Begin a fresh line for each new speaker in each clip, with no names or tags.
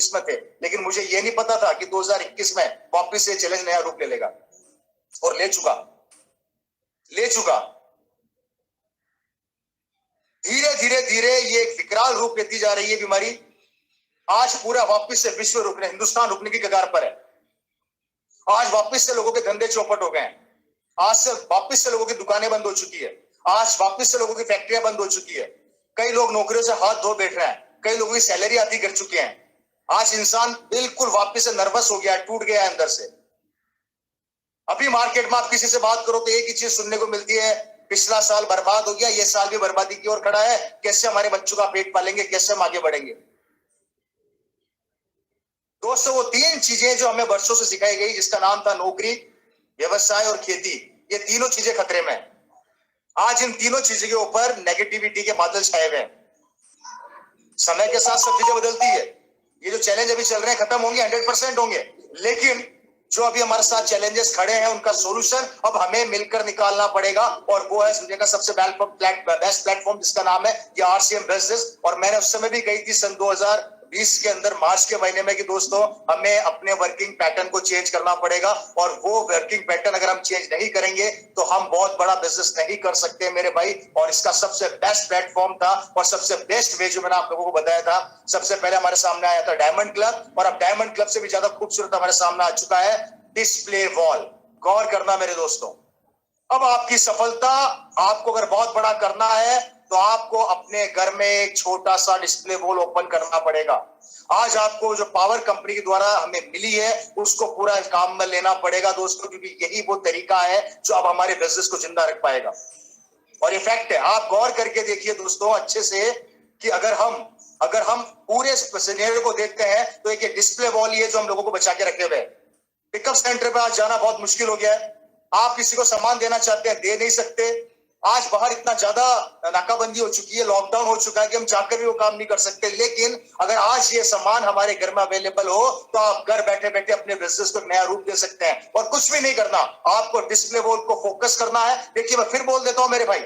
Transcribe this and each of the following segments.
2019 में थे, लेकिन मुझे ये नहीं पता था कि 2021 में वापस से चैलेंज नया रूप ले लेगा, और ले चुका। धीरे धीरे धीरे ये एक विकराल रूप लेती जा रही है बीमारी। आज पूरा वापस से विश्व रुकने, हिंदुस्तान रुकने की कगार पर है। आज वापस से लोगों के धंधे चौपट हो गए हैं। आज से वापस से लोगों की दुकानें बंद हो चुकी है। आज वापस से लोगों की फैक्ट्रियां बंद हो चुकी है। कई लोग नौकरियों से हाथ धो बैठ रहे हैं। कई लोगों की सैलरी आधी कर चुके हैं। आज इंसान बिल्कुल वापस से नर्वस हो गया है, टूट गया है अंदर से। अभी मार्केट में आप किसी से बात करो तो एक ही चीज सुनने को मिलती है, पिछला साल बर्बाद हो गया, ये साल भी बर्बादी की ओर खड़ा है, कैसे हमारे बच्चों का पेट पालेंगे, कैसे हम आगे बढ़ेंगे। दोस्तों, वो तीन चीजें जो हमें वर्षों से सिखाई गई, जिसका नाम था नौकरी, व्यवसाय और खेती, ये तीनों चीजें खतरे में। आज इन तीनों चीजों के ऊपर नेगेटिविटी के बादल छाए हुए हैं। समय के साथ सब चीजें बदलती है। ये जो चैलेंज अभी चल रहे हैं खत्म होंगे, 100% होंगे, लेकिन जो अभी हमारे साथ चैलेंजेस खड़े हैं उनका सॉल्यूशन अब हमें मिलकर निकालना पड़ेगा, और वो है दुनिया का सबसे बेस्ट प्लेटफॉर्म, जिसका नाम है ये आरसीएम बिजनेस। और मैंने उस समय भी कही थी सन 2020 के अंदर, मार्च के महीने में, कि दोस्तों हमें अपने वर्किंग पैटर्न को चेंज करना पड़ेगा, और वो वर्किंग पैटर्न अगर हम चेंज नहीं करेंगे तो हम बहुत बड़ा बिजनेस नहीं कर सकते मेरे भाई। और इसका सबसे बेस्ट प्लेटफॉर्म था और सबसे बेस्ट वे जो मैंने आप लोगों को बताया था, सबसे पहले हमारे सामने आया था डायमंड क्लब, और अब डायमंड क्लब से भी ज्यादा खूबसूरत हमारे सामने आ चुका है डिस्प्ले वॉल। गौर करना मेरे दोस्तों, अब आपकी सफलता, आपको अगर बहुत बड़ा करना है तो आपको अपने घर में एक छोटा सा डिस्प्ले वॉल ओपन करना पड़ेगा। आज आपको जो पावर कंपनी के द्वारा हमें मिली है उसको पूरा काम में लेना पड़ेगा दोस्तों, क्योंकि यही वो तरीका है जो अब हमारे बिजनेस को जिंदा रख पाएगा। और इफेक्ट है, आप गौर करके देखिए दोस्तों अच्छे से, कि अगर हम पूरे सिनेरियो को देखते हैं तो एक डिस्प्ले वॉल ही है जो हम लोगों को बचा के रखे हुए हैं। पिकअप सेंटर पे आज जाना बहुत मुश्किल हो गया है। आप किसी को सामान देना चाहते हैं, दे नहीं सकते। आज बाहर इतना ज्यादा नाकाबंदी हो चुकी है, लॉकडाउन हो चुका है कि हम चाहकर भी वो काम नहीं कर सकते। लेकिन अगर आज ये सामान हमारे घर में अवेलेबल हो तो आप घर बैठे बैठे अपने बिजनेस को नया रूप दे सकते हैं, और कुछ भी नहीं करना, आपको डिस्प्ले वॉल को फोकस करना है। देखिए, मैं फिर बोल देता हूं मेरे भाई,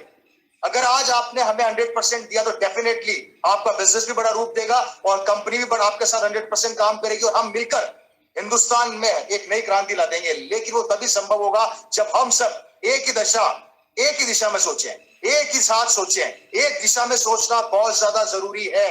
अगर आज आपने हमें 100% दिया तो डेफिनेटली आपका बिजनेस भी बड़ा रूप देगा, और कंपनी भी बड़ा आपके साथ 100% काम करेगी, और हम मिलकर हिंदुस्तान में एक नई क्रांति ला देंगे। लेकिन वो तभी संभव होगा जब हम सब एक ही दिशा में सोचें, एक ही साथ सोचें। एक दिशा में सोचना बहुत ज्यादा जरूरी है।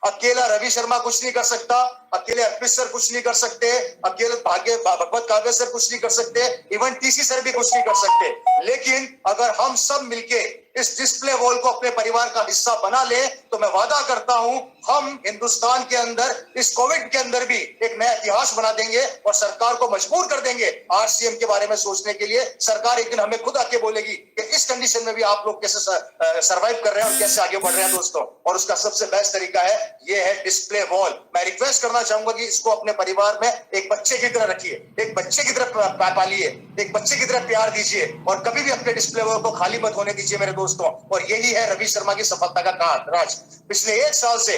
अकेला रवि शर्मा कुछ नहीं कर सकता, अकेले अर्पित सर कुछ नहीं कर सकते, अकेले भगवत काव्य सर कुछ नहीं कर सकते, इवन टीसी सर भी कुछ नहीं कर सकते। लेकिन अगर हम सब मिलके इस डिस्प्ले वॉल को अपने परिवार का हिस्सा बना ले तो मैं वादा करता हूं हम हिंदुस्तान के अंदर इस कोविड के अंदर भी एक नया इतिहास बना देंगे, और सरकार को मजबूर कर देंगे आरसीएम के बारे में सोचने के लिए। सरकार एक दिन हमें खुद आके बोलेगी कि इस कंडीशन में भी आप लोग कैसे सर्वाइव कर रहे हैं और कैसे आगे बढ़ रहे हैं दोस्तों। और उसका सबसे बेस्ट तरीका है, ये है डिस्प्ले वॉल। मैं रिक्वेस्ट करना चाहूंगा कि इसको अपने परिवार में एक बच्चे की तरह रखिए, एक बच्चे की तरह पालिए, एक बच्चे की तरह प्यार दीजिए, और कभी भी अपने डिस्प्ले वॉल को खाली मत होने दीजिए मेरे दोस्तों। और यही है रवि शर्मा की सफलता का राज। पिछले 1 साल से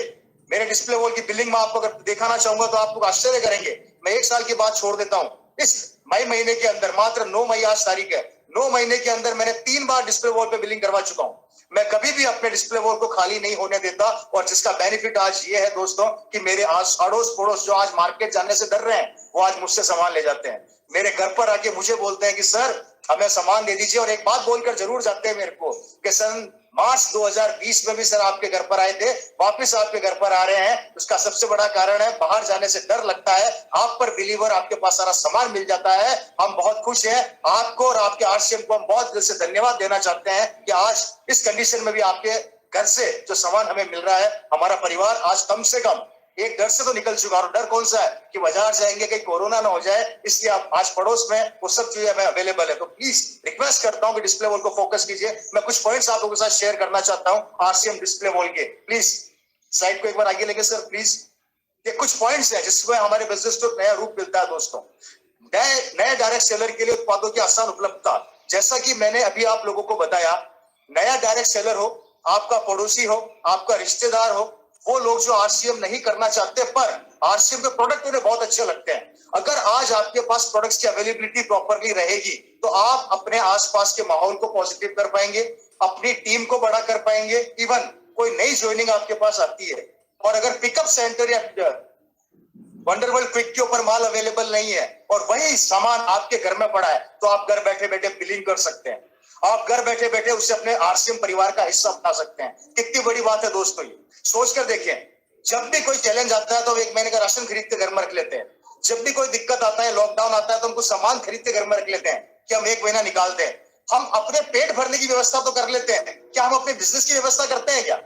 मेरे डिस्प्ले वॉल की बिलिंग में आपको अगर दिखाना चाहूंगा तो आप लोग आश्चर्य करेंगे। मैं 1 साल की बात छोड़ देता हूं, इस मई महीने के अंदर, मात्र 9 मई आज तारीख है, 9 महीने के अंदर मैंने 3 बार डिस्प्ले वॉल पे बिलिंग करवा चुका हूं। मैं कभी भी अपने डिस्प्ले वॉल को खाली नहीं होने देता, और जिसका बेनिफिट आज ये है दोस्तों कि मेरे अड़ोस पड़ोस जो आज मार्केट जाने से डर रहे हैं वो आज मुझसे सामान ले जाते हैं। मेरे घर पर आके मुझे बोलते हैं कि सर हमें सामान दे दीजिए, और एक बात बोलकर जरूर जाते हैं मेरे को कि सन मार्च 2020 में भी सर आपके घर पर आए थे, वापस आपके घर पर आ रहे हैं। उसका सबसे बड़ा कारण है बाहर जाने से डर लगता है, आप पर बिलीवर आपके पास सारा सामान मिल जाता है। हम बहुत खुश हैं, आपको और आपके आरसीएम को हम बहुत दिल से धन्यवाद देना चाहते हैं कि आज इस कंडीशन में भी आपके घर से जो सामान हमें मिल रहा है, हमारा परिवार आज कम से कम एक डर से तो निकल चुका। और डर कौन सा है कि बाजार जाएंगे कहीं कोरोना ना हो जाए, इसलिए आप आज पड़ोस में वो सब चीजें हमें अवेलेबल है। तो प्लीज रिक्वेस्ट करता हूं कि डिस्प्ले वॉल को फोकस कीजिए। मैं कुछ पॉइंट्स आप लोगों के साथ शेयर करना चाहता हूं आरसीएम डिस्प्ले वॉल के। प्लीज स्लाइड को एक बार आगे लेके सर प्लीज। ये कुछ पॉइंट्स है जिसमें हमारे बिजनेस को नया रूप मिलता है दोस्तों। नए डायरेक्ट सेलर के लिए उत्पादों की आसान उपलब्धता, जैसा कि मैंने अभी आप लोगों को बताया, नया डायरेक्ट सेलर हो, आपका पड़ोसी हो, आपका रिश्तेदार हो, वो लोग जो आरसीएम नहीं करना चाहते पर आरसीएम के प्रोडक्ट उन्हें बहुत अच्छे लगते हैं, अगर आज आपके पास प्रोडक्ट्स की अवेलेबिलिटी प्रॉपरली रहेगी तो आप अपने आसपास के माहौल को पॉजिटिव कर पाएंगे, अपनी टीम को बड़ा कर पाएंगे। इवन कोई नई ज्वाइनिंग आपके पास आती है और अगर पिकअप सेंटर या वंडरवर्ल्ड क्विक के ऊपर माल अवेलेबल नहीं है और वही सामान आपके घर में पड़ा है, तो आप घर बैठे बैठे बिलिंग कर सकते हैं। आप घर बैठे बैठे उससे अपने आरसीएम परिवार का हिस्सा बना सकते हैं। कितनी बड़ी बात है दोस्तों, ये सोचकर देखें। जब भी कोई चैलेंज आता है तो 1 महीने का राशन खरीद के घर में रख लेते हैं। जब भी कोई दिक्कत आता है, लॉकडाउन आता है, तो हमको सामान खरीद के घर में रख लेते हैं कि हम 1 महीना निकालते हैं। हम अपने पेट भरने की व्यवस्था तो कर लेते हैं, क्या हम अपने बिजनेस की व्यवस्था करते हैं? क्या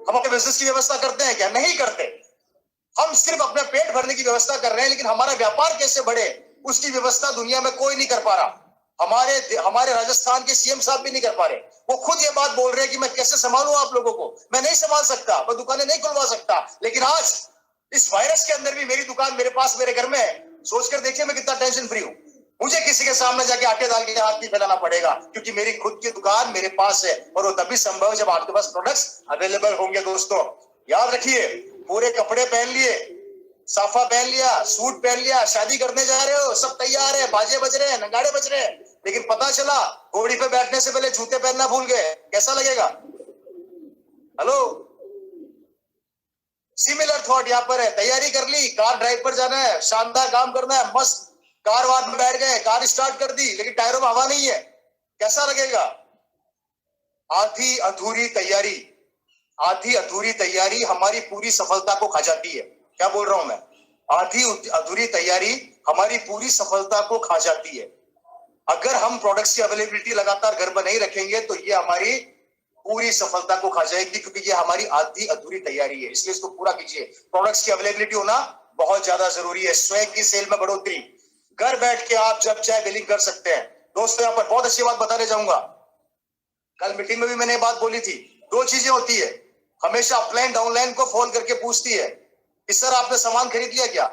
हम अपने बिजनेस की व्यवस्था करते हैं? क्या नहीं करते। हम सिर्फ अपने पेट भरने की व्यवस्था कर रहे हैं, लेकिन हमारा व्यापार कैसे बढ़े उसकी व्यवस्था दुनिया में कोई नहीं कर पा रहा। हमारे राजस्थान के सीएम साहब भी नहीं कर पा रहे। वो खुद ये बात बोल रहे हैं कि मैं कैसे संभालूं आप लोगों को, मैं नहीं संभाल सकता, मैं दुकानें नहीं खुलवा सकता। लेकिन आज इस वायरस के अंदर भी मेरी दुकान मेरे पास, मेरे घर में है। सोचकर देखिए मैं कितना टेंशन फ्री हूं। मुझे किसी के सामने जाके आटे दाल के हाथ नहीं फैलाना पड़ेगा, क्योंकि मेरी खुद की दुकान मेरे पास है। और वो तभी संभव है जब आपके पास प्रोडक्ट्स अवेलेबल होंगे। दोस्तों याद रखिए, पूरे कपड़े पहन लिए, साफा पहन लिया, सूट पहन लिया, शादी करने जा रहे हो, सब तैयार है, बाजे बज रहे हैं, नगाड़े बज रहे हैं, लेकिन पता चला घोड़ी पे बैठने से पहले जूते पहनना भूल गए, कैसा लगेगा? हेलो, सिमिलर थॉट यहाँ पर है। तैयारी कर ली, कार ड्राइव पर जाना है, शानदार काम करना है, मस्त कार वार में बैठ गए, कार स्टार्ट कर दी, लेकिन टायरों में हवा नहीं है, कैसा लगेगा? आधी अधूरी तैयारी, आधी अधूरी तैयारी हमारी पूरी सफलता को खा जाती है। क्या बोल रहा हूं मैं? आधी अधूरी तैयारी हमारी पूरी सफलता को खा जाती है। अगर हम प्रोडक्ट्स की अवेलेबिलिटी लगातार घर पर नहीं रखेंगे तो ये हमारी पूरी सफलता को खा जाएगी, क्योंकि ये हमारी आधी अधूरी तैयारी है। इसलिए इसको पूरा कीजिए। प्रोडक्ट्स की अवेलेबिलिटी होना बहुत ज्यादा जरूरी है। स्वयं की सेल में बढ़ोतरी, घर बैठ के आप जब चाहे बिलिंग कर सकते हैं। दोस्तों यहाँ पर बहुत अच्छी बात बताने जाऊंगा। कल मीटिंग में भी मैंने बात बोली थी। 2 चीजें होती है, हमेशा अपलाइन डाउनलाइन को फोन करके पूछती है कि सर आपने सामान खरीद लिया क्या?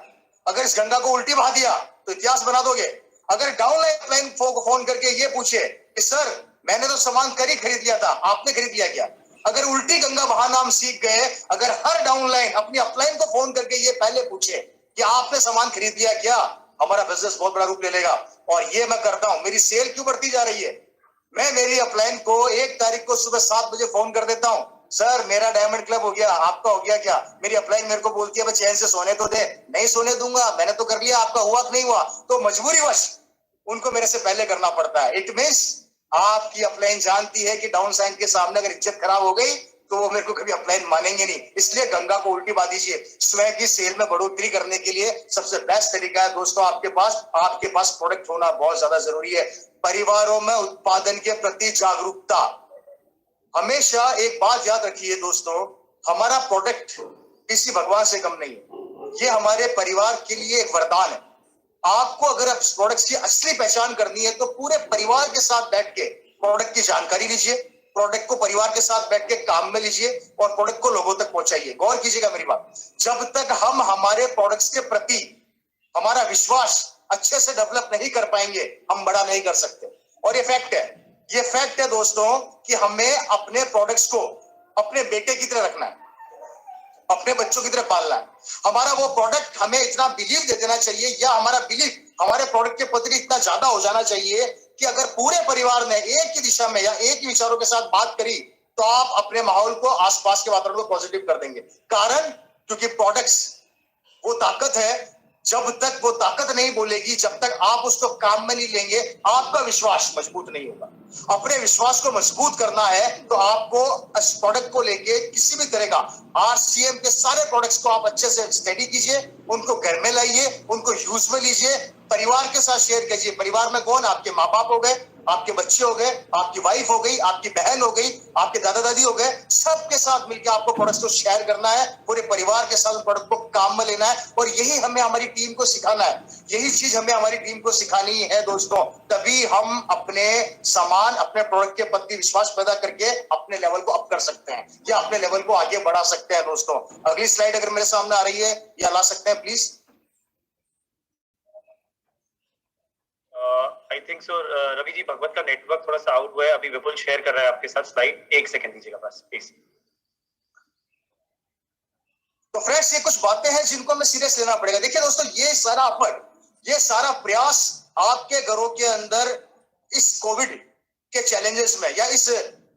अगर इस गंगा को उल्टी बहा दिया तो इतिहास बना दोगे। अगर डाउनलाइन अपलाइन को फोन करके ये पूछे कि सर मैंने तो सामान कर ही खरीद लिया था, आपने खरीद लिया क्या? अगर उल्टी गंगा बहाना हम सीख गए, अगर हर डाउनलाइन अपनी अपलाइन को फोन करके ये पहले पूछे कि आपने सामान खरीद लिया क्या, हमारा बिजनेस बहुत बड़ा रूप ले लेगा। और ये मैं करता हूं। मेरी सेल क्यों बढ़ती जा रही है? मैं मेरी अपलाइन को 1 तारीख को सुबह 7 बजे फोन कर देता हूं, सर मेरा डायमंड क्लब हो गया, आपका हो गया क्या? मेरी अपलाइन मेरे को बोलती है चैन से सोने तो दे। नहीं सोने दूंगा, मैंने तो कर लिया, आपका हुआ कि नहीं हुआ? तो मजबूरीवश उनको मेरे से पहले करना पड़ता है। इट मींस आपकी अपलाइन जानती है कि डाउन साइन के सामने अगर इज्जत खराब हो गई तो वो मेरे को कभी अपलाइन मानेंगे नहीं। इसलिए गंगा को उल्टी बहा दीजिए। स्वयं की सेल में बढ़ोतरी करने के लिए सबसे बेस्ट तरीका है दोस्तों, आपके पास प्रोडक्ट होना बहुत ज्यादा जरूरी है। परिवारों में उत्पादन के प्रति जागरूकता। हमेशा एक बात याद रखिए दोस्तों, हमारा प्रोडक्ट किसी भगवान से कम नहीं है। ये हमारे परिवार के लिए एक वरदान है। आपको अगर प्रोडक्ट की असली पहचान करनी है तो पूरे परिवार के साथ बैठ के प्रोडक्ट की जानकारी लीजिए, प्रोडक्ट को परिवार के साथ बैठ के काम में लीजिए और प्रोडक्ट को लोगों तक पहुंचाइए। गौर कीजिएगा मेरी बात। जब तक हम हमारे प्रोडक्ट्स के प्रति हमारा विश्वास अच्छे से डेवलप नहीं कर पाएंगे, हम बड़ा नहीं कर सकते। और ये फैक्ट है दोस्तों कि हमें अपने प्रोडक्ट्स को अपने बेटे की तरह रखना है, अपने बच्चों की तरह पालना है। हमारा वो प्रोडक्ट हमें इतना बिलीव दे देना चाहिए, या हमारा बिलीव हमारे प्रोडक्ट के प्रति इतना ज्यादा हो जाना चाहिए कि अगर पूरे परिवार ने एक ही दिशा में या एक ही विचारों के साथ बात करी तो आप अपने माहौल को, आसपास के वातावरण को पॉजिटिव कर देंगे। कारण क्योंकि प्रोडक्ट्स वो ताकत है, जब तक वो ताकत नहीं बोलेगी, जब तक आप उसको काम में नहीं लेंगे, आपका विश्वास मजबूत नहीं होगा। अपने विश्वास को मजबूत करना है तो आपको इस प्रोडक्ट को लेके किसी भी तरह का आरसीएम के सारे प्रोडक्ट्स को आप अच्छे से स्टडी कीजिए, उनको घर में लाइए, उनको यूज में लीजिए, परिवार के साथ शेयर कीजिए। परिवार में कौन? आपके माँ बाप हो गए, आपके बच्चे हो गए, आपकी वाइफ हो गई, आपकी बहन हो गई, आपके दादा दादी हो गए, सबके साथ मिलकर आपको प्रोडक्ट्स को शेयर करना है, पूरे परिवार के साथ प्रोडक्ट को काम में लेना है। और यही हमें हमारी टीम को सिखाना है, यही चीज हमें हमारी टीम को सिखानी है दोस्तों। तभी हम अपने सामान, अपने प्रोडक्ट के प्रति विश्वास पैदा करके अपने लेवल को अप कर सकते हैं या अपने लेवल को आगे बढ़ा सकते हैं दोस्तों। अगली स्लाइड अगर मेरे सामने आ रही है या ला सकते हैं please.
I think so Ravi ji, Bhagwat का नेटवर्क थोड़ा सा आउट हुआ है। अभी विपुल शेयर कर रहा है आपके साथ स्लाइड, 1 सेकंड दीजिएगा बस प्लीज।
तो फ्रेंड्स, ये कुछ बातें हैं जिनको हमें सीरियस लेना पड़ेगा। देखिए दोस्तों, ये सारा एफर्ट, ये सारा प्रयास आपके घरों के अंदर इस कोविड के चैलेंजेस में या इस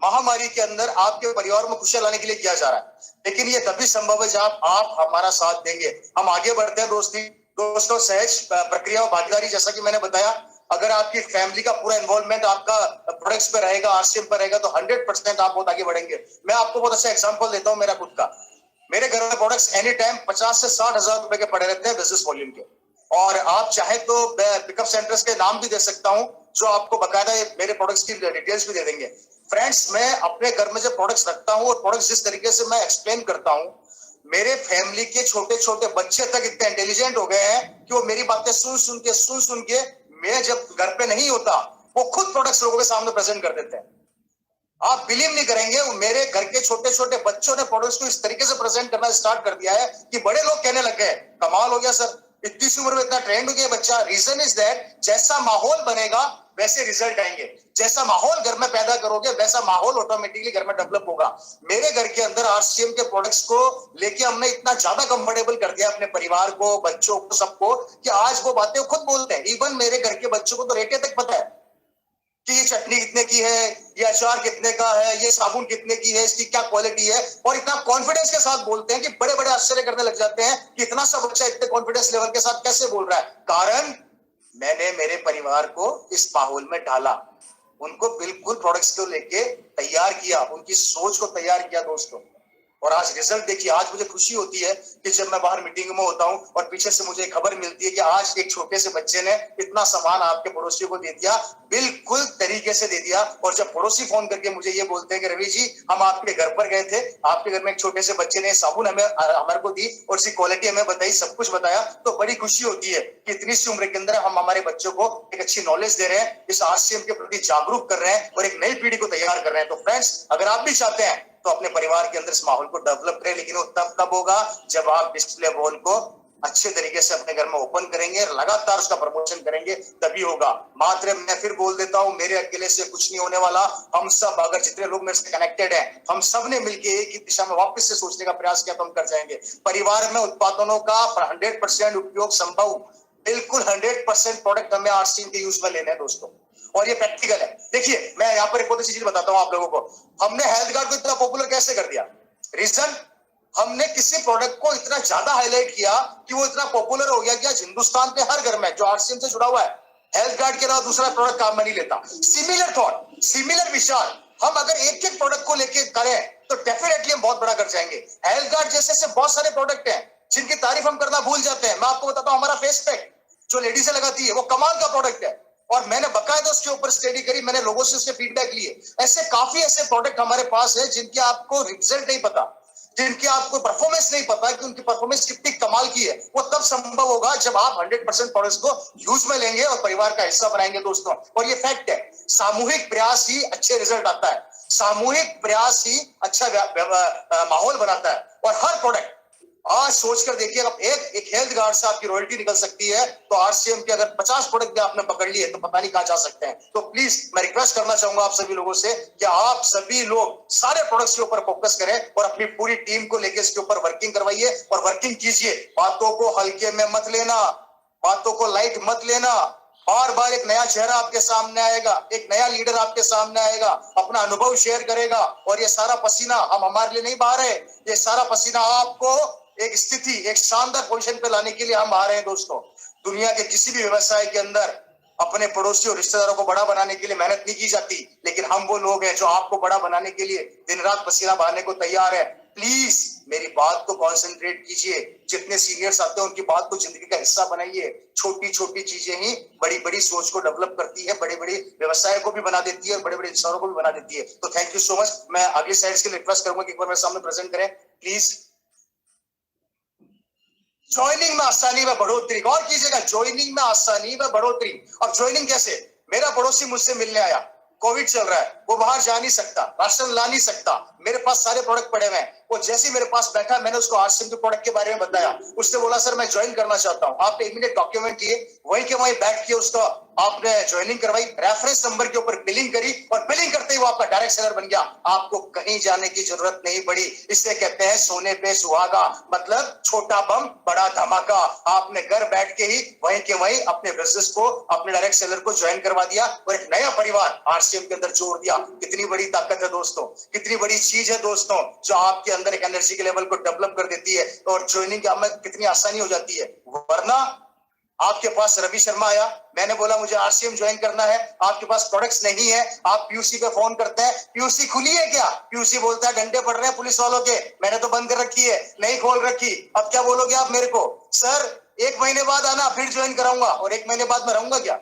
महामारी के अंदर आपके परिवार में खुशियां लाने के लिए किया जा रहा है, लेकिन ये तभी संभव है जब आप हमारा साथ देंगे। हम आगे बढ़ते हैं दोस्तों, सहज प्रक्रिया और भागीदारी, जैसा कि मैंने बताया, अगर आपकी फैमिली का पूरा इन्वॉल्वमेंट आपका प्रोडक्ट्स पे रहेगा, आरसीएम पर रहेगा, तो 100% आप बहुत आगे बढ़ेंगे। मैं आपको बहुत अच्छा एग्जांपल देता हूं मेरा खुद का। मेरे घर में प्रोडक्ट्स एनी टाइम 50 से 60 हजार रुपए के पड़े रहते हैं बिजनेस वॉल्यूम के, और आप चाहे तो पिकअप सेंटर्स के नाम भी दे सकता हूं जो आपको बकायदा मेरे प्रोडक्ट्स की डिटेल्स भी दे देंगे। फ्रेंड्स, मैं अपने घर में जब प्रोडक्ट्स रखता हूं और प्रोडक्ट्स जिस तरीके से मैं एक्सप्लेन करता हूं, मेरे फैमिली के छोटे छोटे बच्चे तक इतने इंटेलिजेंट हो गए हैं कि वो मेरी बातें सुन के मैं जब घर पे नहीं होता वो खुद प्रोडक्ट्स लोगों के सामने प्रेजेंट कर देते हैं। आप बिलीव नहीं करेंगे, मेरे घर के छोटे छोटे बच्चों ने प्रोडक्ट्स को इस तरीके से प्रेजेंट करना स्टार्ट कर दिया है कि बड़े लोग कहने लग गए, कमाल हो गया सर, इतनी सी उम्र में इतना ट्रेंड हो गया बच्चा। रीजन इज दैट जैसा माहौल बनेगा वैसे रिजल्ट आएंगे, जैसा माहौल घर में पैदा करोगे वैसा माहौल ऑटोमेटिकली घर में डेवलप होगा। मेरे घर के अंदर आरसीएम के प्रोडक्ट्स को लेके हमने इतना ज्यादा कंफर्टेबल कर दिया अपने परिवार को, बच्चों को, सबको, कि आज वो बातें खुद बोलते हैं। इवन मेरे घर के बच्चों को तो रेटे तक पता है कि ये चटनी कितने की है, ये अचार कितने का है, ये साबुन कितने की है, इसकी क्या क्वालिटी है, और इतना कॉन्फिडेंस के साथ बोलते हैं कि बड़े बड़े आश्चर्य करने लग जाते हैं कि इतना सा बच्चा इतने कॉन्फिडेंस लेवल के साथ कैसे बोल रहा है। कारण मैंने मेरे परिवार को इस माहौल में डाला, उनको बिल्कुल प्रोडक्ट्स को लेके तैयार किया, उनकी सोच को तैयार किया दोस्तों। और आज रिजल्ट देखिए, आज मुझे खुशी होती है कि जब मैं बाहर मीटिंग में होता हूं और पीछे से मुझे खबर मिलती है कि आज एक छोटे से बच्चे ने इतना सामान आपके पड़ोसियों को दे दिया, बिल्कुल तरीके से दे दिया। और जब पड़ोसी फोन करके मुझे ये बोलते हैं कि रवि जी, हम आपके घर पर गए थे, आपके घर में एक छोटे से बच्चे ने साबुन हमारे को दी और इसकी क्वालिटी हमें बताई, सब कुछ बताया, तो बड़ी खुशी होती है कि इतनी सी उम्र के अंदर हम हमारे बच्चों को एक अच्छी नॉलेज दे रहे हैं, इस आरसीएम के प्रति जागरूक कर रहे हैं और एक नई पीढ़ी को तैयार कर रहे हैं। तो फ्रेंड्स, अगर आप भी चाहते हैं तो अपने परिवार के अंदर इस माहौल को डेवलप करें, लेकिन वो तब कब होगा जब आप डिस्प्ले वॉल को अच्छे तरीके से अपने घर में ओपन करेंगे, लगातार उसका प्रमोशन करेंगे, तभी होगा। मात्र मैं फिर बोल देता हूं, मेरे अकेले से कुछ नहीं होने वाला। हम सब, अगर जितने लोग मेरे से कनेक्टेड हैं, हम सब ने मिलकर एक ही दिशा में वापस से सोचने का प्रयास किया तो हम कर जाएंगे। परिवार में उत्पादनों का 100% उपयोग संभव, बिल्कुल 100% प्रोडक्ट हमें आरसीएम के यूज में लेने हैं दोस्तों, और ये प्रैक्टिकल है। देखिए, मैं यहाँ पर एक बहुत अच्छी चीज बताता हूँ आप लोगों को। हमने हेल्थ कार्ड को इतना पॉपुलर कैसे कर दिया? रीजन, हमने किसी प्रोडक्ट को इतना ज्यादा हाईलाइट किया कि वो इतना पॉपुलर हो गया कि आज हिंदुस्तान के हर घर में जो आरसीएम से जुड़ा हुआ है, हेल्थ कार्ड के अलावा दूसरा प्रोडक्ट काम में नहीं लेता। सिमिलर थॉट, सिमिलर विचार, हम अगर एक एक प्रोडक्ट को लेके करें तो डेफिनेटली हम बहुत बड़ा कर जाएंगे। हेल्थ कार्ड जैसे बहुत सारे प्रोडक्ट हैं जिनकी तारीफ हम करना भूल जाते हैं। मैं आपको बताता हूं, हमारा फेस पैक जो लेडीज लगाती है वो कमाल का प्रोडक्ट है, और मैंने बकायदा उसके ऊपर स्टडी करी, मैंने लोगों से उसके फीडबैक लिए। ऐसे काफी ऐसे प्रोडक्ट हमारे पास है जिनके आपको रिजल्ट नहीं पता, जिनकी आपको परफॉर्मेंस नहीं पता कि उनकी परफॉर्मेंस कितनी कमाल की है। वो तब संभव होगा जब आप 100% प्रोडक्ट्स को यूज में लेंगे और परिवार का हिस्सा बनाएंगे दोस्तों। और ये फैक्ट है, सामूहिक प्रयास ही अच्छे रिजल्ट आता है, सामूहिक प्रयास ही अच्छा माहौल बनाता है। और हर प्रोडक्ट आज सोचकर देखिए, अब एक हेल्थ गार्ड से आपकी रॉयल्टी निकल सकती है, तो आरसीएम के अगर 50 प्रोडक्ट भी आपने पकड़ लिए तो पता नहीं कहां जा सकते हैं। तो प्लीज मैं रिक्वेस्ट करना चाहूंगा आप सभी लोगों से कि आप सभी लोग सारे प्रोडक्ट्स के ऊपर फोकस करें और अपनी पूरी टीम को लेकर इसके ऊपर वर्किंग करवाइए और वर्किंग कीजिए। बातों को हल्के में मत लेना, बातों को लाइट मत लेना। बार बार एक नया चेहरा आपके सामने आएगा, एक नया लीडर आपके सामने आएगा, अपना अनुभव शेयर करेगा, और ये सारा पसीना हम हमारे लिए नहीं बहा रहे, ये सारा पसीना आपको एक स्थिति, एक शानदार पोजीशन पे लाने के लिए हम आ रहे हैं दोस्तों। दुनिया के किसी भी व्यवसाय के अंदर अपने पड़ोसी और रिश्तेदारों को बड़ा बनाने के लिए मेहनत नहीं की जाती, लेकिन हम वो लोग हैं जो आपको बड़ा बनाने के लिए दिन रात पसीना बहाने को तैयार है। प्लीज मेरी बात को कॉन्सेंट्रेट कीजिए, जितने सीनियर्स आते हैं उनकी बात को जिंदगी का हिस्सा बनाइए। छोटी छोटी चीजें ही बड़ी बड़ी सोच को डेवलप करती है, बड़े बड़े व्यवसाय को भी बना देती है और बड़े बड़े इंसानों को भी बना देती है। तो थैंक यू सो मच। मैं अगली स्लाइड्स के लिए रिक्वेस्ट करूंगा कि एक बार मेरे सामने प्रेजेंट करें प्लीज। ज्वाइनिंग में आसानी में बढ़ोतरी, गौर कीजिएगा, ज्वाइनिंग में आसानी में बढ़ोतरी। और ज्वाइनिंग कैसे? मेरा पड़ोसी मुझसे मिलने आया, कोविड चल रहा है, वो बाहर जा नहीं सकता, राशन ला नहीं सकता, मेरे पास सारे प्रोडक्ट पड़े हुए हैं, वो जैसे ही मेरे पास बैठा, मैंने उसको आरसीएम के प्रोडक्ट के बारे में बताया। उसने बोला सर मैं ज्वाइन करना चाहता हूं। आपने इमीडिएट डॉक्यूमेंट किए, वहीं के वहीं बैठ के उसका आपने ज्वाइनिंग करवाई, रेफरेंस नंबर के ऊपर बिलिंग करी, और बिलिंग करते ही वो आपका डायरेक्ट सेलर बन गया। आपको कहीं जाने की जरूरत नहीं पड़ी। इसे कहते हैं सोने पे सुहागा, मतलब छोटा बम बड़ा धमाका। आपने घर बैठ के ही वहीं के वहीं अपने बिजनेस को, अपने डायरेक्ट सेलर को ज्वाइन करवा दिया और एक नया परिवार आरसीएम के अंदर जोड़ दिया। कितनी बड़ी ताकत है दोस्तों, कितनी बड़ी चीज है दोस्तों, जो आपके अंदर एक एनर्जी के लेवल को डेवलप कर देती है और ज्वाइनिंग में कितनी आसानी हो जाती है। वरना आपके पास रवि शर्मा आया, मैंने बोला मुझे आरसीएम ज्वाइन करना है, आपके पास प्रोडक्ट्स नहीं है, आप पीयूसी पे फोन करते हैं, पीयूसी खुली है क्या? पीयूसी बोलता है डंडे पड़ रहे हैं पुलिस वालों के, मैंने तो बंद कर रखी है, नहीं खोल रखी। अब क्या बोलोगे आप मेरे को? सर 1 महीने बाद आना, फिर ज्वाइन कराऊंगा। और 1 महीने बाद मैं रहूंगा क्या?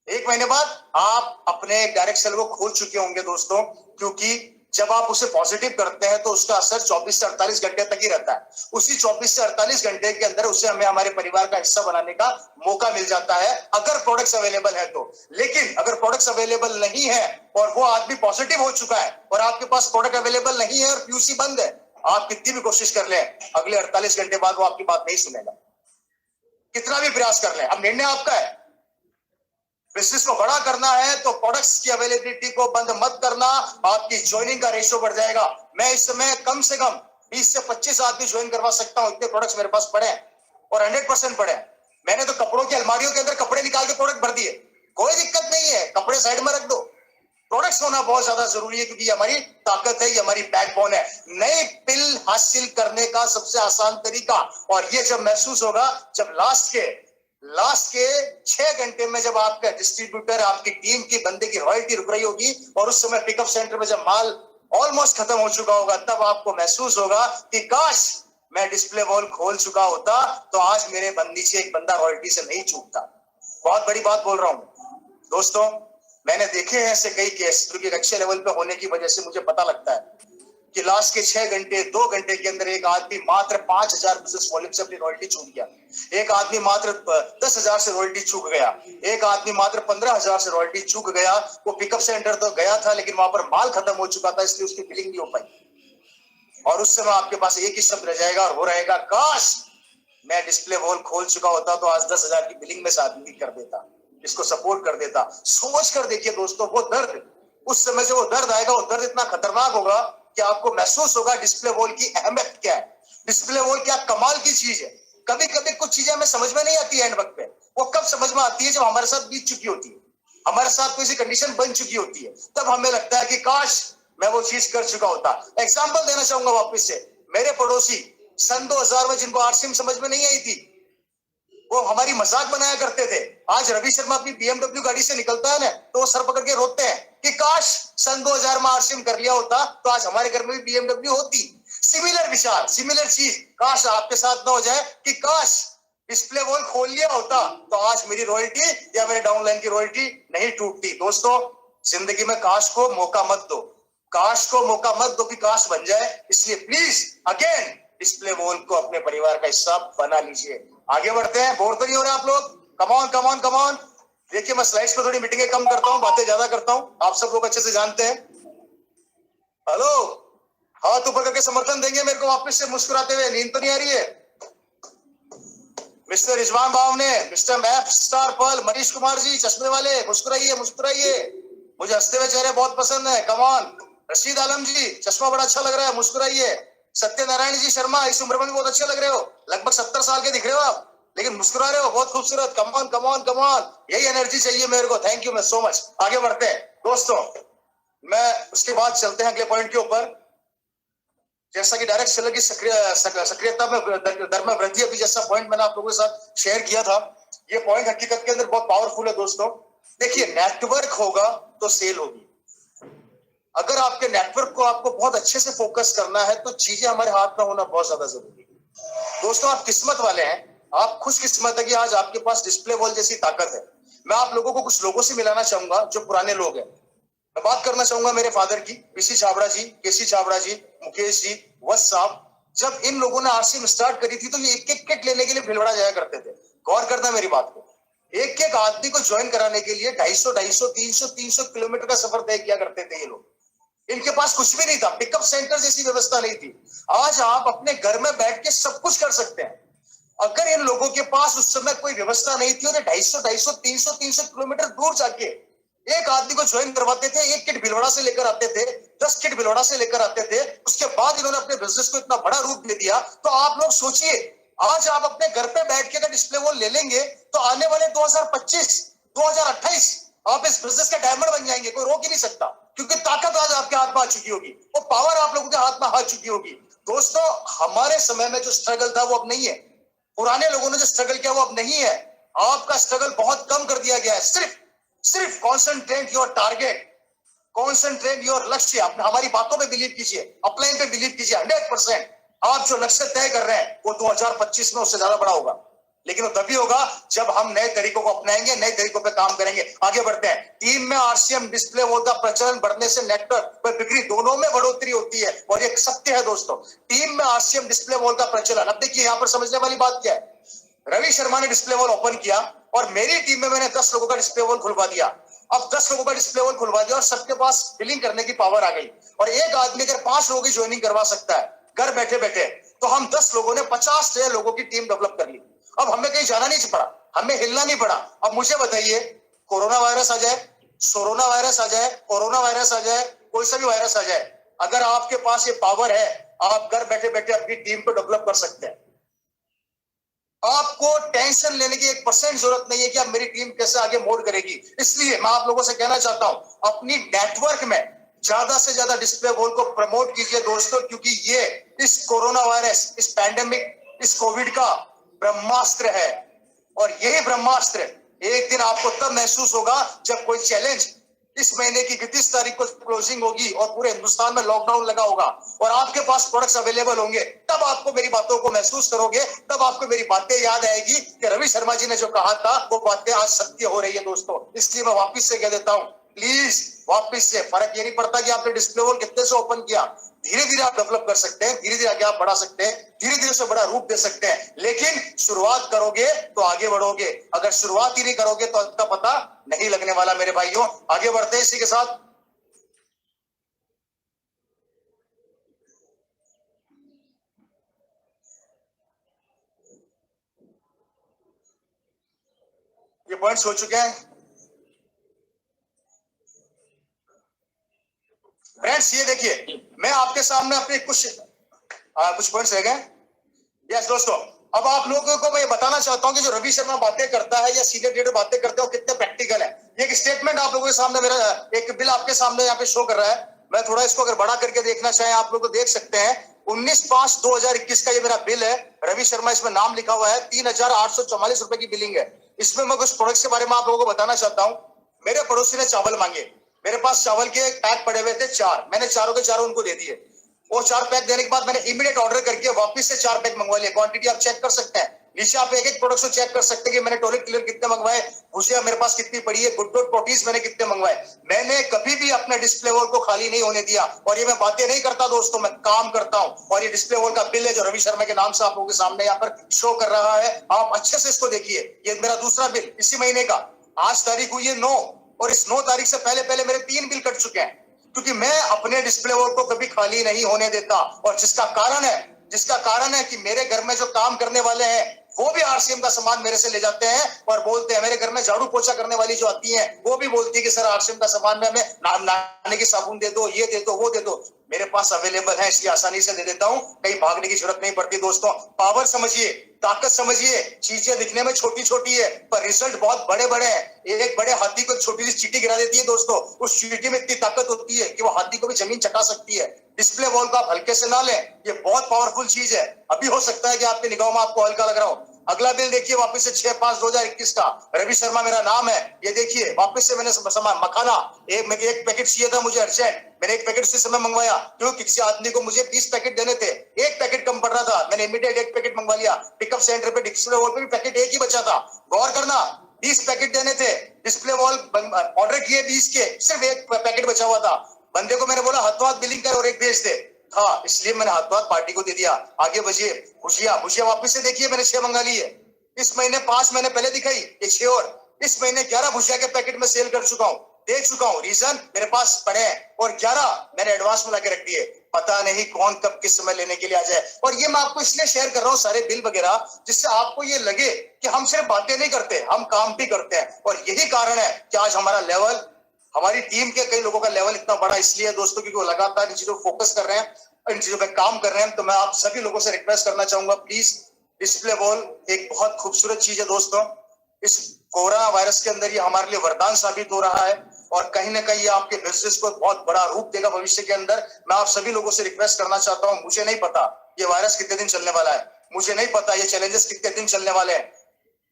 1 महीने बाद आप अपने डायरेक्ट सेल को खोल चुके होंगे दोस्तों, क्योंकि जब आप उसे पॉजिटिव करते हैं तो उसका असर 24 से 48 घंटे तक ही रहता है। उसी 24 से 48 घंटे के अंदर उसे हमें हमारे परिवार का हिस्सा बनाने का मौका मिल जाता है, अगर प्रोडक्ट्स अवेलेबल है तो। लेकिन अगर प्रोडक्ट्स अवेलेबल नहीं है और वो आदमी पॉजिटिव हो चुका है और आपके पास प्रोडक्ट अवेलेबल नहीं है और पीयूसी बंद है, आप कितनी भी कोशिश कर लें, अगले 48 घंटे बाद वो आपकी बात नहीं सुनेगा, कितना भी प्रयास कर लें। अब निर्णय आपका है। बिजनेस को बड़ा करना है तो प्रोडक्ट्स की अवेलेबिलिटी को बंद मत करना, आपकी ज्वाइनिंग का रेशियो बढ़ जाएगा। मैं इस समय कम से कम 20 से 25 आदमी ज्वाइन करवा सकता हूं, इतने प्रोडक्ट्स मेरे पास पड़े हैं और 100% पड़े हैं। मैंने तो कपड़ों की अलमारियों के अंदर कपड़े निकाल के प्रोडक्ट भर दिए, कोई दिक्कत नहीं है, कपड़े साइड में रख दो। प्रोडक्ट्स होना बहुत ज्यादा जरूरी है, क्योंकि ये हमारी ताकत है, ये हमारी बैकबोन है। नई पिल हासिल करने का सबसे आसान तरीका, और ये जब महसूस होगा जब लास्ट के 6 घंटे में जब आपका डिस्ट्रीब्यूटर, आपकी टीम की बंदे की रॉयल्टी रुक रही होगी और उस समय पिकअप सेंटर में जब माल ऑलमोस्ट खत्म हो चुका होगा, तब आपको महसूस होगा कि काश मैं डिस्प्ले वॉल खोल चुका होता तो आज मेरे नीचे एक बंदा रॉयल्टी से नहीं चूकता। बहुत बड़ी बात बोल रहा हूं दोस्तों। मैंने देखे हैं ऐसे कई केस जो कि एक अच्छे लेवल पे होने की वजह से मुझे पता लगता है कि लास्ट के 6 घंटे 2 घंटे के अंदर एक आदमी मात्र 5000 बिजनेस वॉल्यूम से अपनी रॉयल्टी चूक गया, एक आदमी मात्र 10,000 से रॉयल्टी चूक गया, एक आदमी मात्र 15,000 से रॉयल्टी चूक गया। वो पिकअप सेंटर तो गया था लेकिन वहां पर माल खत्म हो चुका था, इसलिए उसकी बिलिंग नहीं हो पाई। और उस समय आपके पास एक ही शब्द रह जाएगा और वो रहेगा, काश मैं डिस्प्ले वॉल खोल चुका होता तो आज 10,000 की बिलिंग में से आदमी कर देता, इसको सपोर्ट कर देता। सोच कर देखिए दोस्तों, वो दर्द, उस समय से वो दर्द आएगा, वो दर्द इतना खतरनाक होगा कि आपको महसूस होगा डिस्प्ले वॉल की अहमियत क्या है, डिस्प्ले वॉल क्या कमाल की चीज है। कभी कभी कुछ चीजें हमें समझ में नहीं आती है एंड वक्त पे, वो कब समझ में आती है जब हमारे साथ बीत चुकी होती है, हमारे साथ कोई सी कंडीशन बन चुकी होती है, तब हमें लगता है कि काश मैं वो चीज कर चुका होता। एग्जाम्पल देना चाहूंगा वापस से, मेरे पड़ोसी सन 2000 में जिनको आरसीएम समझ में नहीं आई थी, वो हमारी मजाक बनाया करते थे। आज रवि शर्मा अपनी BMW गाड़ी से निकलता है ना तो वो सर पकड़ के रोते हैं कि काश सन 2000 में आरसीएम कर लिया होता तो आज हमारे घर में भी BMW होती। सिमिलर विचार, सिमिलर चीज काश आपके साथ ना हो जाए कि काश डिस्प्ले वॉल खोल लिया होता तो आज मेरी रॉयल्टी या मेरे डाउनलाइन की रॉयल्टी नहीं टूटती। दोस्तों जिंदगी में काश को मौका मत दो, काश को मौका मत दो कि काश बन जाए। इसलिए प्लीज अगेन डिस्प्ले वॉल को अपने परिवार का हिस्सा बना लीजिए। आगे बढ़ते हैं, बोर तो नहीं हो रहे आप लोग? Come on come on come on. देखिए मैं स्लाइड्स पे थोड़ी मीटिंगें कम करता हूं, बातें ज्यादा करता हूं, आप सब लोग अच्छे से जानते हैं। हेलो, हाथ ऊपर करके समर्थन देंगे मेरे को वापस से मुस्कुराते हुए? नींद तो नहीं आ रही है? Mister Rizwan Bhavne, mister map star pearl, Manish Kumar ji चश्मे वाले, मुस्कुराइए मुस्कुराइए, मुझे हंसते हुए चेहरे बहुत पसंद है। कमॉन। रशीद आलम जी चश्मा बड़ा अच्छा लग रहा है, मुस्कुराइए। सत्यनारायण जी शर्मा, इस उम्र में भी बहुत अच्छे लग रहे हो, लगभग 70 साल के दिख रहे हो आप, लेकिन मुस्कुरा रहे हो, बहुत खूबसूरत। कमॉन कमॉन कमॉन, यही एनर्जी चाहिए मेरे को। Thank you so much. आगे बढ़ते हैं दोस्तों, मैं उसके बाद चलते हैं अगले पॉइंट के ऊपर। जैसा कि डायरेक्ट सेलर की सक्रियता में दर में वृद्धि, अभी जैसा पॉइंट मैंने आप लोगों के साथ शेयर किया था, ये पॉइंट हकीकत के अंदर बहुत पावरफुल है दोस्तों। देखिए नेटवर्क होगा तो सेल होगी। अगर आपके नेटवर्क को आपको बहुत अच्छे से फोकस करना है तो चीजें हमारे हाथ में होना बहुत ज्यादा जरूरी है। दोस्तों आप किस्मत वाले हैं, आप खुशकिस्मत है कि आज आपके पास डिस्प्ले वॉल जैसी ताकत है। मैं आप लोगों को कुछ लोगों से मिलाना चाहूंगा जो पुराने लोग हैं। मैं बात करना चाहूंगा मेरे फादर की, पीसी छाबड़ा जी, केसी छाबड़ा जी, मुकेश जी, वत्स साहब। जब इन लोगों ने आरसीएम स्टार्ट करी थी तो ये एक एक किट लेने के लिए भिलवाड़ा जाया करते थे। गौर करना मेरी बात को, एक एक आदमी को ज्वाइन कराने के लिए 250, 250, 300 किलोमीटर का सफर तय किया करते थे ये लोग। इनके पास कुछ भी नहीं था, पिकअप सेंटर जैसी व्यवस्था नहीं थी। आज आप अपने घर में बैठ के सब कुछ कर सकते हैं। अगर इन लोगों के पास उस समय कोई व्यवस्था नहीं थी और 250, 300 दूर जाके एक आदमी को ज्वाइन करवाते थे, एक किट भिलवाड़ा से लेकर आते थे, 10 किट भिलवाड़ा से लेकर आते थे, उसके बाद इन्होंने अपने बिजनेस को इतना बड़ा रूप दे दिया। तो आप लोग सोचिए, आज आप अपने घर पे बैठ के अगर डिस्प्ले वॉल ले लेंगे तो आने वाले 2025, 2028 आप इस बिजनेस के डायमंड बन जाएंगे, कोई रोक ही नहीं सकता, क्योंकि ताकत आज आपके हाथ में आ चुकी होगी, वो पावर आप लोगों के हाथ में आ चुकी होगी। दोस्तों, हमारे समय में जो स्ट्रगल था वो अब नहीं है, पुराने लोगों ने जो स्ट्रगल किया वो अब नहीं है। आपका स्ट्रगल बहुत कम कर दिया गया है। सिर्फ concentrate your target, concentrate your लक्ष्य। हमारी बातों पे बिलीव कीजिए, अपलाइन पे बिलीव कीजिए। 100% आप जो लक्ष्य तय कर रहे हैं वो 2025 में उससे ज्यादा बड़ा होगा, लेकिन वो तभी होगा जब हम नए तरीकों को अपनाएंगे, नए तरीकों पे काम करेंगे। आगे बढ़ते हैं। टीम में आरसीएम डिस्प्ले वॉल का प्रचलन बढ़ने से नेटवर्क व बिक्री दोनों में बढ़ोतरी होती है, और ये सत्य है दोस्तों। टीम में आरसीएम डिस्प्ले वॉल का प्रचलन, अब देखिए यहां पर समझने वाली बात क्या है। रवि शर्मा ने डिस्प्ले वॉल ओपन किया और मेरी टीम में मैंने 10 लोगों का डिस्प्ले वॉल खुलवा दिया। अब 10 लोगों का डिस्प्ले वॉल खुलवा दिया और सबके पास बिलिंग करने की पावर आ गई, और एक आदमी अगर 5 लोगों की ज्वाइनिंग करवा सकता है घर बैठे बैठे, तो हम 10 लोगों ने 50 से लोगों की टीम डेवलप कर ली। अब हमें कहीं जाना नहीं पड़ा, हमें हिलना नहीं पड़ा। अब मुझे बताइए, कोरोना वायरस आ जाए, सोरोना वायरस आ जाए, कोरोना वायरस आ जाए, कोई सा भी वायरस आ जाए, अगर आपके पास ये पावर है, आप घर बैठे बैठे अपनी टीम को डेवलप कर सकते हैं। आपको टेंशन लेने की 1% जरूरत नहीं है कि अब मेरी टीम कैसे आगे मोड़ करेगी। इसलिए मैं आप लोगों से कहना चाहता हूं, अपनी नेटवर्क में ज्यादा से ज्यादा डिस्प्ले वॉल को प्रमोट कीजिए दोस्तों, क्योंकि ये इस कोरोना वायरस, इस पैंडेमिक, इस कोविड का ब्रह्मास्त्र है। और यही ब्रह्मास्त्र एक दिन आपको तब महसूस होगा जब कोई चैलेंज इस महीने की 31 तारीख को क्लोजिंग होगी और पूरे हिंदुस्तान में लॉकडाउन लगा होगा और आपके पास प्रोडक्ट्स अवेलेबल होंगे। तब आपको मेरी बातों को महसूस करोगे, तब आपको मेरी बातें याद आएगी कि रवि शर्मा जी ने जो कहा था वो बातें आज सत्य हो रही है दोस्तों। इसलिए मैं वापिस से कह देता हूं, प्लीज वापिस से, फर्क ये नहीं पड़ता कि आपने डिस्प्ले वॉल कितने से ओपन किया, धीरे धीरे आप डेवलप कर सकते हैं, धीरे धीरे आगे आप बढ़ा सकते हैं, धीरे धीरे से बड़ा रूप दे सकते हैं। लेकिन शुरुआत करोगे तो आगे बढ़ोगे, अगर शुरुआत ही नहीं करोगे तो अंत का पता नहीं लगने वाला मेरे भाइयों। आगे बढ़ते हैं इसी के साथ। ये पॉइंट्स हो चुके हैं फ्रेंड्स। ये देखिए, मैं आपके सामने अपने कुछ पॉइंट्स रह गए। यस दोस्तों, अब आप लोगों को मैं ये बताना चाहता हूं कि जो रवि शर्मा बातें करता है या सीनियर लीडर बातें करते हैं वो कितने प्रैक्टिकल है। ये एक स्टेटमेंट आप लोगों के सामने, मेरा एक बिल आपके सामने यहाँ पे शो कर रहा है। मैं थोड़ा इसको अगर बड़ा करके देखना चाहें आप लोग तो देख सकते हैं। 19/5/2021 का ये मेरा बिल है। रवि शर्मा इसमें नाम लिखा हुआ है। 3,844 रुपए की बिलिंग है। इसमें मैं कुछ प्रोडक्ट्स के बारे में आप लोगों को बताना चाहता हूँ। मेरे पड़ोसी ने चावल मांगे, मेरे पास चावल के पैक पड़े हुए थे 4, मैंने चारों के चारों उनको दे दिए। वो 4 पैक देने के बाद मैंने इमीडिएट ऑर्डर करके वापस से 4 पैक मंगवा लिए। क्वांटिटी आप चेक कर सकते हैं, नीचे आप एक एक प्रोडक्ट को चेक कर सकते हैं कि मैंने टॉयलेट क्लीनर कितने मंगवाए, भुजिया मेरे पास कितनी पड़ी है, गुड प्रोटीज मैंने कितने मंगवाए। मैंने कभी भी अपने डिस्प्ले वॉल को खाली नहीं होने दिया। और ये मैं बातें नहीं करता दोस्तों, मैं काम करता हूं। और ये डिस्प्ले वॉल का बिल है जो रवि शर्मा के नाम से आप लोगों के सामने यहाँ पर शो कर रहा है। आप अच्छे से इसको देखिए, ये मेरा दूसरा बिल इसी महीने का। आज तारीख हुई है 9, और इस 9 तारीख से पहले पहले मेरे 3 बिल कट चुके हैं, क्योंकि मैं अपने डिस्प्ले वॉल को कभी खाली नहीं होने देता। और जिसका कारण है कि मेरे घर में जो काम करने वाले हैं वो भी आरसीएम का सामान मेरे से ले जाते हैं और बोलते हैं। मेरे घर में झाड़ू पोछा करने वाली जो आती हैं वो भी बोलती है कि सर आरसीएम का सामान में हमें नहाने की साबुन दे दो, ये दे दो, वो दे दो। मेरे पास अवेलेबल है, इसलिए आसानी से दे देता हूं, कहीं भागने की जरूरत नहीं पड़ती दोस्तों। पावर समझिए, ताकत समझिए। चीजें दिखने में छोटी छोटी है पर रिजल्ट बहुत बड़े बड़े हैं। एक बड़े हाथी को छोटी सी चींटी गिरा देती है दोस्तों, उस चींटी में इतनी ताकत होती है कि वो हाथी को भी जमीन चटा सकती है। डिस्प्ले वॉल को आप हल्के से ना लें, ये बहुत पावरफुल चीज है। अभी हो सकता है कि आपकी निगाहों में आपको हल्का लग रहा हो। अगला बिल देखिए, वापस से 6/5/2021 का, रवि शर्मा मेरा नाम है। ये देखिए, वापस से मैंने सामान मखाना, एक पैकेट चाहिए था मुझे अर्जेंट, मैंने एक पैकेट उसी समय मंगवाया, क्योंकि किसी आदमी को मुझे 20 पैकेट देने थे, एक पैकेट कम पड़ रहा था, मैंने इमीडिएट एक पैकेट मंगवा लिया। पिकअप सेंटर पे डिस्प्ले वॉल पे भी पैकेट एक ही बचा था। गौर करना, 20 पैकेट देने थे, डिस्प्ले वॉल ऑर्डर किए 20 के, सिर्फ एक पैकेट बचा हुआ था। बंदे को मैंने बोला हाथों हाथ बिलिंग कर और एक भेज दे, हाँ, इसलिए मैंने हाथों हाथ पार्टी को दे दिया। आगे बजिए, भुजिया वापस से देखिए, मैंने 6 मंगा ली है। इस महीने 5 महीने पहले दिखाई, ये 6, और इस महीने 11 भुजिया के पैकेट में सेल कर चुका हूं। दे चुका हूं, रीजन मेरे पास पड़े हैं, और 11 मैंने एडवांस में लाके रख दिए। पता नहीं कौन कब किस समय लेने के लिए आ जाए। और ये मैं आपको इसलिए शेयर कर रहा हूं सारे बिल वगैरह, जिससे आपको ये लगे कि हम सिर्फ बातें नहीं करते, हम काम भी करते हैं। और यही कारण है कि आज हमारा लेवल, हमारी टीम के कई लोगों का लेवल इतना बड़ा इसलिए है दोस्तों, क्योंकि वो लगातार इन चीजों पर फोकस कर रहे हैं, इन चीजों पर काम कर रहे हैं। तो मैं आप सभी लोगों से रिक्वेस्ट करना चाहूंगा, प्लीज डिस्प्ले वॉल एक बहुत खूबसूरत चीज है दोस्तों। इस कोरोना वायरस के अंदर ये हमारे लिए वरदान साबित हो रहा है, और कहीं ना कहीं ये आपके बिजनेस को बहुत बड़ा रूप देगा भविष्य के अंदर। मैं आप सभी लोगों से रिक्वेस्ट करना चाहता हूं, मुझे नहीं पता ये वायरस कितने दिन चलने वाला है, मुझे नहीं पता ये चैलेंजेस कितने दिन चलने वाले हैं,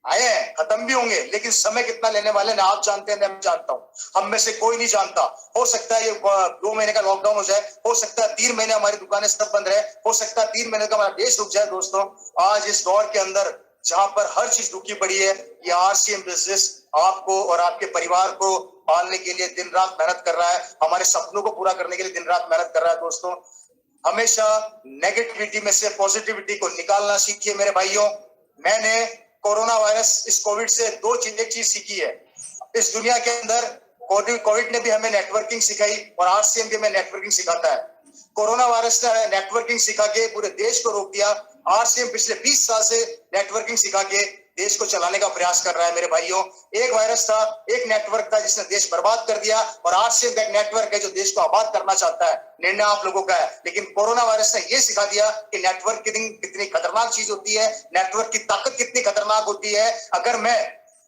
आए हैं, खत्म भी होंगे, लेकिन समय कितना लेने वाले हैं आप जानते हैं, मैं जानता हूं, हम में से कोई नहीं जानता। हो सकता है ये 2 महीने का लॉकडाउन हो जाए, हो सकता है 3 महीने हमारी दुकानें सब बंद रहे, हो सकता है 3 महीने का हमारा देश रुक जाए। दोस्तों आज इस दौर के अंदर जहां पर हर चीज रुकी पड़ी है, ये आरसीएम बिजनेस आपको और आपके परिवार को पालने के लिए दिन रात मेहनत कर रहा है, हमारे सपनों को पूरा करने के लिए दिन रात मेहनत कर रहा है। दोस्तों हमेशा नेगेटिविटी में से पॉजिटिविटी को निकालना सीखिए मेरे भाइयों। मैंने कोरोना वायरस, इस कोविड से एक चीज सीखी है। इस दुनिया के अंदर कोविड ने भी हमें नेटवर्किंग सिखाई, और आरसीएम भी हमें नेटवर्किंग सिखाता है। कोरोना वायरस ने नेटवर्किंग सिखा के पूरे देश को रोक दिया, आरसीएम पिछले 20 साल से नेटवर्किंग सिखा के देश को चलाने का प्रयास कर रहा है मेरे भाइयों। एक वायरस था, एक नेटवर्क था जिसने देश बर्बाद कर दिया, और आरसीएम का एक नेटवर्क है जो देश को आबाद करना चाहता है। निर्णय आप लोगों का है, लेकिन कोरोना वायरस ने यह सिखा दिया कि नेटवर्क कितनी खतरनाक चीज होती है, नेटवर्क की ताकत कितनी खतरनाक होती है। अगर मैं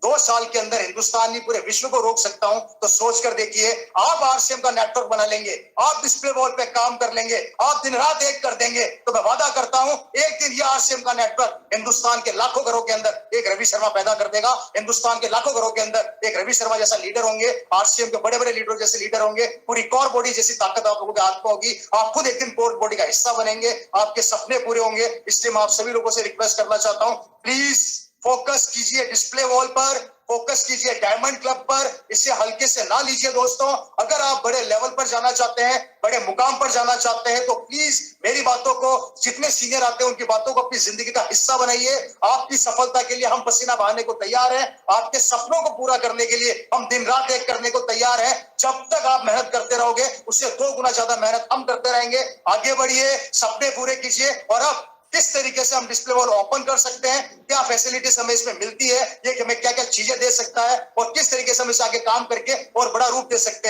2 साल के अंदर हिंदुस्तान नहीं पूरे विश्व को रोक सकता हूं, तो सोच कर देखिए, आप आरसीएम का नेटवर्क बना लेंगे, आप डिस्प्ले वॉल पे काम कर लेंगे, आप दिन रात एक कर देंगे, तो मैं वादा करता हूं एक दिन ये आरसीएम का नेटवर्क हिंदुस्तान के लाखों घरों के अंदर एक रवि शर्मा पैदा कर देगा। हिंदुस्तान के लाखों घरों के अंदर एक रवि शर्मा जैसा लीडर होंगे, आरसीएम के बड़े बड़े लीडर जैसे लीडर होंगे, पूरी कोर बॉडी जैसी ताकत आप लोगों के हाथ में होगी, आप खुद एक दिन कोर बॉडी का हिस्सा बनेंगे, आपके सपने पूरे होंगे। इसलिए मैं आप सभी लोगों से रिक्वेस्ट करना चाहता हूं, प्लीज फोकस कीजिए डिस्प्ले वॉल पर, फोकस कीजिए डायमंड क्लब पर, इसे हल्के से ना लीजिए दोस्तों। अगर आप बड़े लेवल पर जाना चाहते हैं, बड़े मुकाम पर जाना चाहते हैं, तो प्लीज मेरी बातों को, जितने सीनियर आते हैं उनकी बातों को अपनी जिंदगी का हिस्सा बनाइए। आपकी सफलता के लिए हम पसीना बहाने को तैयार हैं, आपके सपनों को पूरा करने के लिए हम दिन रात एक करने को तैयार हैं। जब तक आप मेहनत करते रहोगे, उससे 2 गुना ज्यादा मेहनत हम करते रहेंगे। आगे बढ़िए, सपने पूरे कीजिए। और अब किस तरीके से हम डिस्प्ले वॉल ओपन कर सकते हैं, क्या फैसिलिटीज हमें इसमें मिलती है, ये हमें क्या क्या चीजें दे सकता है, और किस तरीके से हम इसे आगे काम करके और बड़ा रूप दे सकते हैं।